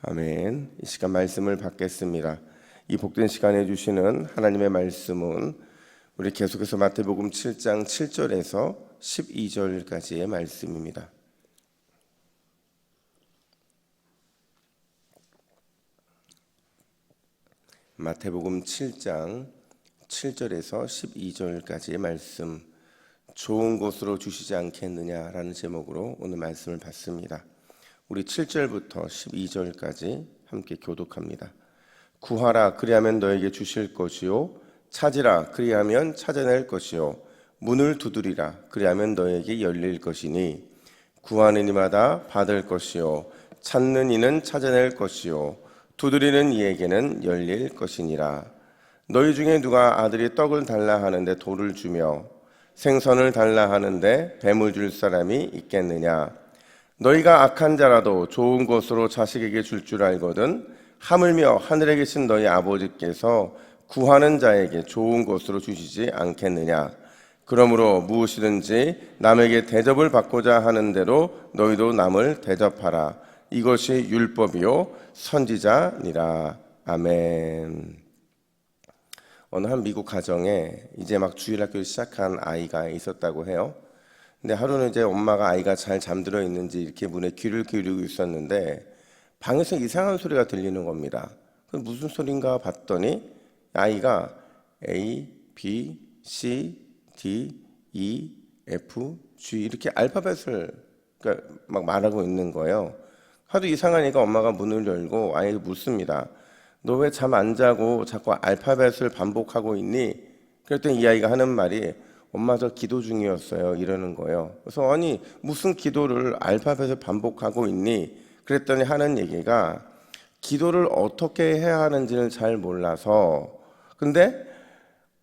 아멘. 이 시간 말씀을 받겠습니다. 이 복된 시간에 주시는 하나님의 말씀은 우리 계속해서 마태복음 7장 7절에서 12절까지의 말씀입니다. 마태복음 7장 7절에서 12절까지의 말씀, 좋은 곳으로 주시지 않겠느냐라는 제목으로 오늘 말씀을 받습니다. 우리 7절부터 12절까지 함께 교독합니다. 구하라, 그리하면 너에게 주실 것이요, 찾으라, 그리하면 찾아낼 것이요, 문을 두드리라, 그리하면 너에게 열릴 것이니, 구하는 이마다 받을 것이요, 찾는 이는 찾아낼 것이요, 두드리는 이에게는 열릴 것이니라. 너희 중에 누가 아들이 떡을 달라 하는데 돌을 주며 생선을 달라 하는데 뱀을 줄 사람이 있겠느냐? 너희가 악한 자라도 좋은 것으로 자식에게 줄 줄 알거든 하물며 하늘에 계신 너희 아버지께서 구하는 자에게 좋은 것으로 주시지 않겠느냐? 그러므로 무엇이든지 남에게 대접을 받고자 하는 대로 너희도 남을 대접하라. 이것이 율법이요 선지자니라. 아멘. 어느 한 미국 가정에 이제 막 주일학교를 시작한 아이가 있었다고 해요. 근데 하루는 이제 엄마가 아이가 잘 잠들어 있는지 이렇게 문에 귀를 기울이고 있었는데 방에서 이상한 소리가 들리는 겁니다. 무슨 소린가 봤더니 아이가 A, B, C, D, E, F, G 이렇게 알파벳을 막 말하고 있는 거예요. 하도 이상하니까 엄마가 문을 열고 아이를 묻습니다. 너 왜 잠 안 자고 자꾸 알파벳을 반복하고 있니? 그랬더니 이 아이가 하는 말이 엄마 저 기도 중이었어요 이러는 거예요. 그래서 아니 무슨 기도를 알파벳을 반복하고 있니? 그랬더니 하는 얘기가 기도를 어떻게 해야 하는지를 잘 몰라서, 근데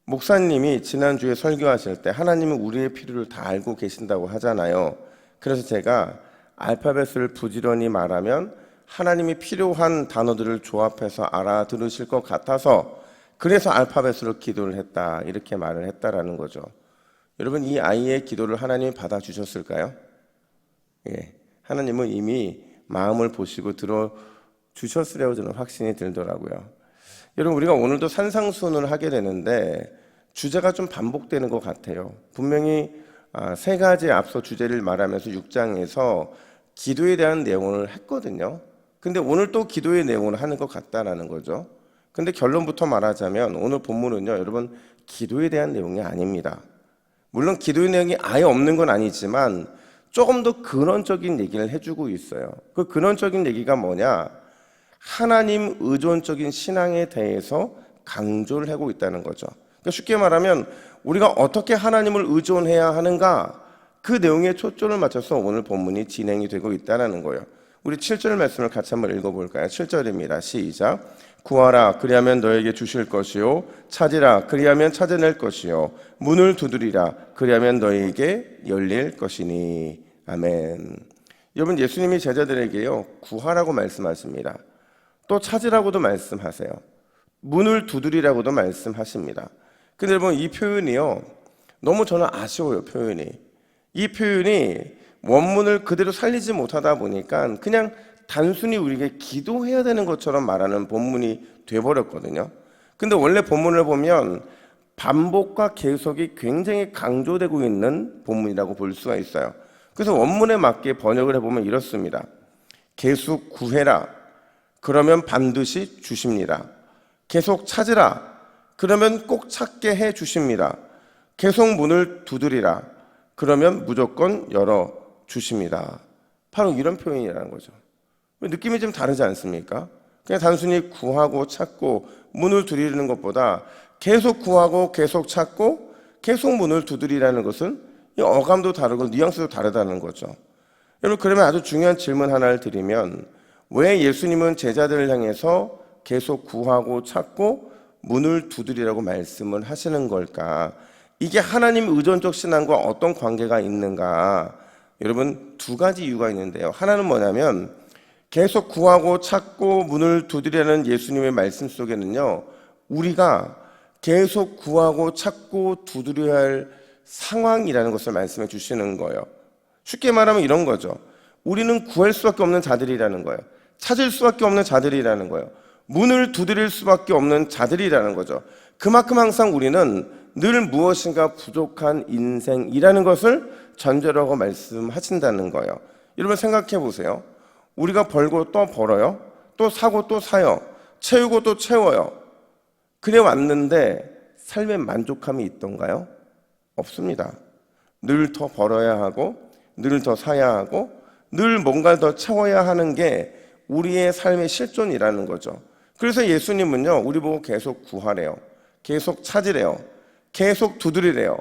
목사님이 지난주에 설교하실 때 하나님은 우리의 필요를 다 알고 계신다고 하잖아요. 그래서 제가 알파벳을 부지런히 말하면 하나님이 필요한 단어들을 조합해서 알아들으실 것 같아서 그래서 알파벳으로 기도를 했다 이렇게 말을 했다라는 거죠. 여러분, 이 아이의 기도를 하나님이 받아주셨을까요? 예, 하나님은 이미 마음을 보시고 들어주셨으려고 저는 확신이 들더라고요. 여러분, 우리가 오늘도 산상수훈을 하게 되는데 주제가 좀 반복되는 것 같아요. 분명히 세 가지 앞서 주제를 말하면서 6장에서 기도에 대한 내용을 했거든요. 근데 오늘 또 기도의 내용을 하는 것 같다라는 거죠. 근데 결론부터 말하자면 오늘 본문은요, 여러분, 기도에 대한 내용이 아닙니다. 물론 기도의 내용이 아예 없는 건 아니지만 조금 더 근원적인 얘기를 해주고 있어요. 그 근원적인 얘기가 뭐냐? 하나님 의존적인 신앙에 대해서 강조를 하고 있다는 거죠. 그러니까 쉽게 말하면 우리가 어떻게 하나님을 의존해야 하는가, 그 내용에 초점을 맞춰서 오늘 본문이 진행이 되고 있다는 거예요. 우리 7절 말씀을 같이 한번 읽어볼까요? 7절입니다. 시작. 구하라, 그리하면 너에게 주실 것이요, 찾으라, 그리하면 찾아낼 것이요, 문을 두드리라, 그리하면 너에게 열릴 것이니. 아멘. 여러분, 예수님이 제자들에게요, 구하라고 말씀하십니다. 또 찾으라고도 말씀하세요. 문을 두드리라고도 말씀하십니다. 근데 여러분, 이 표현이요, 너무 저는 아쉬워요. 이 표현이 원문을 그대로 살리지 못하다 보니까 그냥 단순히 우리에게 기도해야 되는 것처럼 말하는 본문이 돼버렸거든요. 근데 원래 본문을 보면 반복과 계속이 굉장히 강조되고 있는 본문이라고 볼 수가 있어요. 그래서 원문에 맞게 번역을 해보면 이렇습니다. 계속 구해라, 그러면 반드시 주십니다. 계속 찾으라, 그러면 꼭 찾게 해 주십니다. 계속 문을 두드리라, 그러면 무조건 열어 주십니다. 바로 이런 표현이라는 거죠. 느낌이 좀 다르지 않습니까? 그냥 단순히 구하고 찾고 문을 두드리는 것보다 계속 구하고 계속 찾고 계속 문을 두드리라는 것은 어감도 다르고 뉘앙스도 다르다는 거죠. 여러분, 그러면 아주 중요한 질문 하나를 드리면 왜 예수님은 제자들을 향해서 계속 구하고 찾고 문을 두드리라고 말씀을 하시는 걸까? 이게 하나님 의존적 신앙과 어떤 관계가 있는가? 여러분, 두 가지 이유가 있는데요. 하나는 뭐냐면 계속 구하고 찾고 문을 두드리라는 예수님의 말씀 속에는요, 우리가 계속 구하고 찾고 두드려야 할 상황이라는 것을 말씀해 주시는 거예요. 쉽게 말하면 이런 거죠. 우리는 구할 수밖에 없는 자들이라는 거예요. 찾을 수밖에 없는 자들이라는 거예요. 문을 두드릴 수밖에 없는 자들이라는 거죠. 그만큼 항상 우리는 늘 무엇인가 부족한 인생이라는 것을 전제라고 말씀하신다는 거예요. 여러분 생각해 보세요. 우리가 벌고 또 벌어요. 또 사고 또 사요. 채우고 또 채워요. 그래 왔는데 삶에 만족함이 있던가요? 없습니다. 늘 더 벌어야 하고 늘 더 사야 하고 늘 뭔가 더 채워야 하는 게 우리의 삶의 실존이라는 거죠. 그래서 예수님은요, 우리 보고 계속 구하래요. 계속 찾으래요. 계속 두드리래요.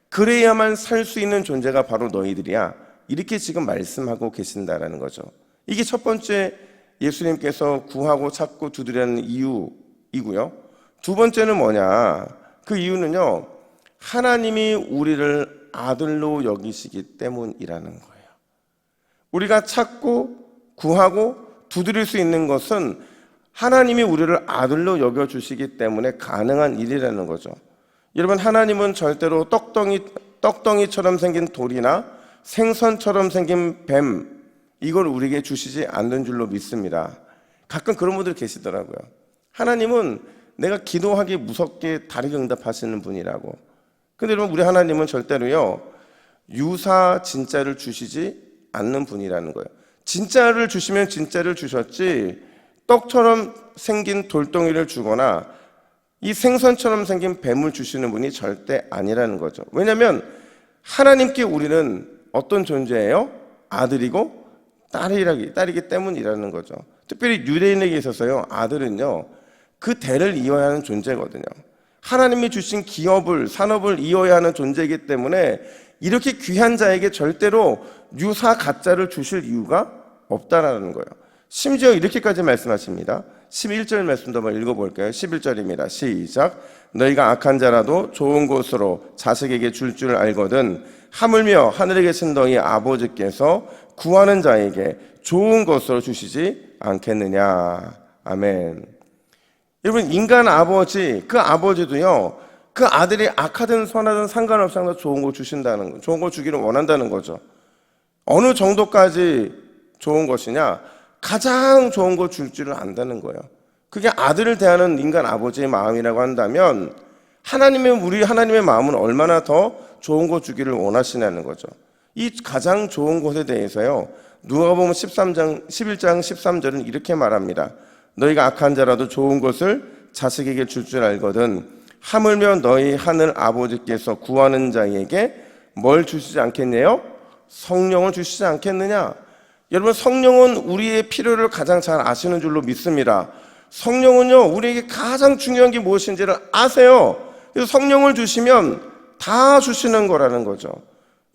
그래야만 살 수 있는 존재가 바로 너희들이야. 이렇게 지금 말씀하고 계신다라는 거죠. 이게 첫 번째 예수님께서 구하고 찾고 두드리는 이유이고요. 두 번째는 뭐냐? 그 이유는요, 하나님이 우리를 아들로 여기시기 때문이라는 거예요. 우리가 찾고 구하고 두드릴 수 있는 것은 하나님이 우리를 아들로 여겨주시기 때문에 가능한 일이라는 거죠. 여러분, 하나님은 절대로 떡덩이처럼 생긴 돌이나 생선처럼 생긴 뱀, 이걸 우리에게 주시지 않는 줄로 믿습니다. 가끔 그런 분들 계시더라고요. 하나님은 내가 기도하기 무섭게 다르게 응답하시는 분이라고. 근데 여러분, 우리 하나님은 절대로요, 유사 진짜를 주시지 않는 분이라는 거예요. 진짜를 주시면 진짜를 주셨지, 떡처럼 생긴 돌덩이를 주거나 이 생선처럼 생긴 뱀을 주시는 분이 절대 아니라는 거죠. 왜냐하면 하나님께 우리는 어떤 존재예요? 아들이고 딸이기 때문이라는 거죠. 특별히 유대인에게 있어서요, 아들은요, 그 대를 이어야 하는 존재거든요. 하나님이 주신 기업을, 산업을 이어야 하는 존재이기 때문에 이렇게 귀한 자에게 절대로 유사 가짜를 주실 이유가 없다라는 거예요. 심지어 이렇게까지 말씀하십니다. 11절 말씀도 한번 읽어볼까요? 11절입니다. 시작. 너희가 악한 자라도 좋은 것으로 자식에게 줄 줄 알거든 하물며 하늘에 계신 너희 아버지께서 구하는 자에게 좋은 것으로 주시지 않겠느냐. 아멘. 여러분, 인간 아버지, 그 아버지도요, 그 아들이 악하든 선하든 상관없이 항상 좋은 거 주신다는 거, 좋은 거 주기를 원한다는 거죠. 어느 정도까지 좋은 것이냐? 가장 좋은 거 줄 줄을 안다는 거예요. 그게 아들을 대하는 인간 아버지의 마음이라고 한다면 우리 하나님의 마음은 얼마나 더 좋은 거 주기를 원하시냐는 거죠. 이 가장 좋은 것에 대해서요, 누가복음 11장 13절은 이렇게 말합니다. 너희가 악한 자라도 좋은 것을 자식에게 줄 줄 알거든 하물며 너희 하늘 아버지께서 구하는 자에게 뭘 주시지 않겠네요? 성령을 주시지 않겠느냐? 여러분, 성령은 우리의 필요를 가장 잘 아시는 줄로 믿습니다. 성령은요, 우리에게 가장 중요한 게 무엇인지를 아세요. 그래서 성령을 주시면 다 주시는 거라는 거죠.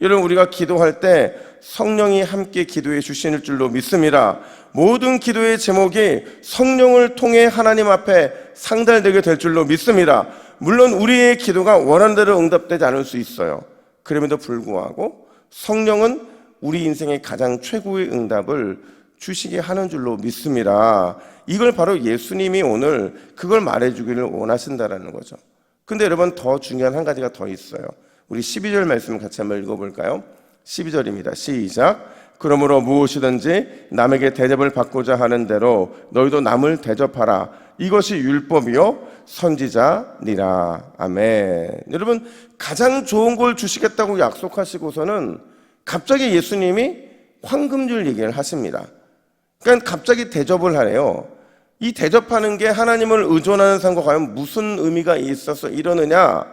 여러분, 우리가 기도할 때 성령이 함께 기도해 주시는 줄로 믿습니다. 모든 기도의 제목이 성령을 통해 하나님 앞에 상달되게 될 줄로 믿습니다. 물론 우리의 기도가 원하는 대로 응답되지 않을 수 있어요. 그럼에도 불구하고 성령은 우리 인생의 가장 최고의 응답을 주시게 하는 줄로 믿습니다. 이걸 바로 예수님이 오늘 그걸 말해주기를 원하신다라는 거죠. 근데 여러분, 더 중요한 한 가지가 더 있어요. 우리 12절 말씀 같이 한번 읽어볼까요? 12절입니다. 시작. 그러므로 무엇이든지 남에게 대접을 받고자 하는 대로 너희도 남을 대접하라. 이것이 율법이요 선지자니라. 아멘. 여러분, 가장 좋은 걸 주시겠다고 약속하시고서는 갑자기 예수님이 황금줄 얘기를 하십니다. 그러니까 갑자기 대접을 하래요. 이 대접하는 게 하나님을 의존하는 삶과 과연 무슨 의미가 있어서 이러느냐?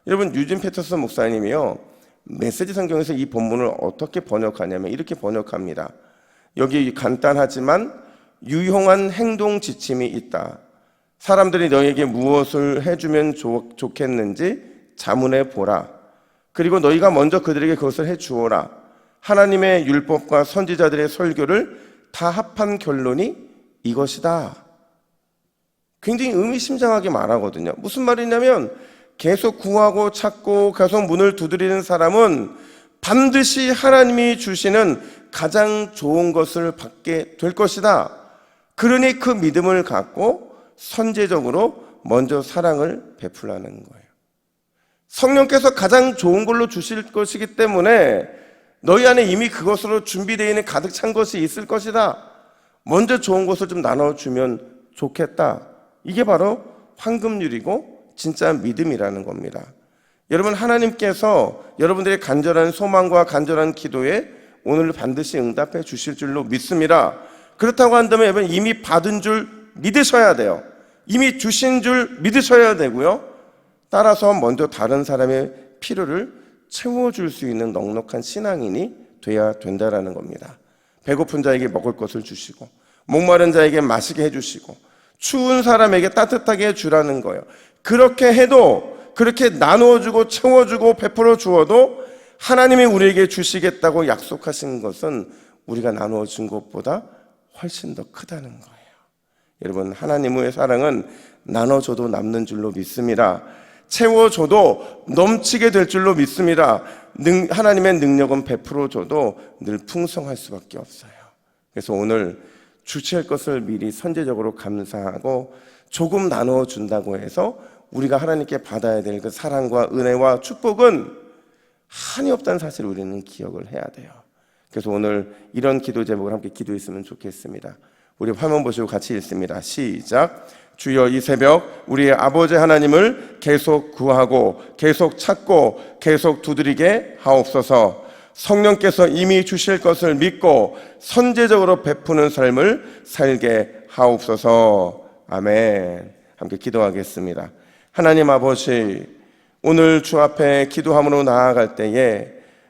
여러분, 유진 패터슨 목사님이요, 메시지 성경에서 이 본문을 어떻게 번역하냐면 이렇게 번역합니다. 여기 간단하지만 유용한 행동 지침이 있다. 사람들이 너에게 무엇을 해주면 좋겠는지 자문해 보라. 그리고 너희가 먼저 그들에게 그것을 해주어라. 하나님의 율법과 선지자들의 설교를 다 합한 결론이 이것이다. 굉장히 의미심장하게 말하거든요. 무슨 말이냐면 계속 구하고 찾고 계속 문을 두드리는 사람은 반드시 하나님이 주시는 가장 좋은 것을 받게 될 것이다. 그러니 그 믿음을 갖고 선제적으로 먼저 사랑을 베풀라는 거예요. 성령께서 가장 좋은 걸로 주실 것이기 때문에 너희 안에 이미 그것으로 준비되어 있는 가득 찬 것이 있을 것이다. 먼저 좋은 것을 좀 나눠주면 좋겠다. 이게 바로 황금률이고 진짜 믿음이라는 겁니다. 여러분, 하나님께서 여러분들의 간절한 소망과 간절한 기도에 오늘 반드시 응답해 주실 줄로 믿습니다. 그렇다고 한다면 여러분, 이미 받은 줄 믿으셔야 돼요. 이미 주신 줄 믿으셔야 되고요. 따라서 먼저 다른 사람의 필요를 채워줄 수 있는 넉넉한 신앙인이 돼야 된다라는 겁니다. 배고픈 자에게 먹을 것을 주시고, 목마른 자에게 마시게 해주시고, 추운 사람에게 따뜻하게 해주라는 거예요. 그렇게 해도, 그렇게 나누어주고 채워주고 베풀어 주어도 하나님이 우리에게 주시겠다고 약속하신 것은 우리가 나누어준 것보다 훨씬 더 크다는 거예요. 여러분, 하나님의 사랑은 나눠줘도 남는 줄로 믿습니다. 채워줘도 넘치게 될 줄로 믿습니다. 하나님의 능력은 베풀어줘도 늘 풍성할 수밖에 없어요. 그래서 오늘 주실 것을 미리 선제적으로 감사하고 조금 나눠준다고 해서 우리가 하나님께 받아야 될 그 사랑과 은혜와 축복은 한이 없다는 사실을 우리는 기억을 해야 돼요. 그래서 오늘 이런 기도 제목을 함께 기도했으면 좋겠습니다. 우리 화면 보시고 같이 읽습니다. 시작. 주여, 이 새벽 우리의 아버지 하나님을 계속 구하고 계속 찾고 계속 두드리게 하옵소서. 성령께서 이미 주실 것을 믿고 선제적으로 베푸는 삶을 살게 하옵소서. 아멘. 함께 기도하겠습니다. 하나님 아버지, 오늘 주 앞에 기도함으로 나아갈 때에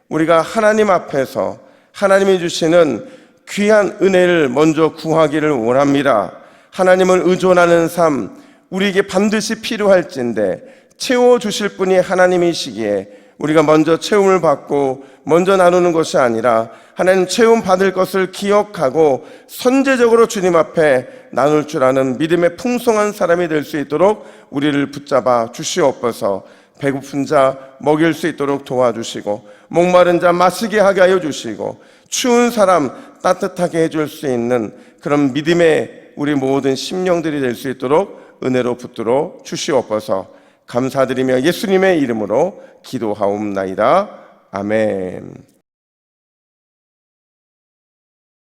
우리가 하나님 앞에서 하나님이 주시는 귀한 은혜를 먼저 구하기를 원합니다. 하나님을 의존하는 삶, 우리에게 반드시 필요할진데 채워주실 분이 하나님이시기에 우리가 먼저 채움을 받고 먼저 나누는 것이 아니라 하나님 채움 받을 것을 기억하고 선제적으로 주님 앞에 나눌 줄 아는 믿음의 풍성한 사람이 될 수 있도록 우리를 붙잡아 주시옵소서. 배고픈 자 먹일 수 있도록 도와주시고, 목마른 자 마시게 하게 하여 주시고, 추운 사람 따뜻하게 해줄 수 있는 그런 믿음의 우리 모든 심령들이 될 수 있도록 은혜로 붙들어 주시옵소서. 감사드리며 예수님의 이름으로 기도하옵나이다. 아멘.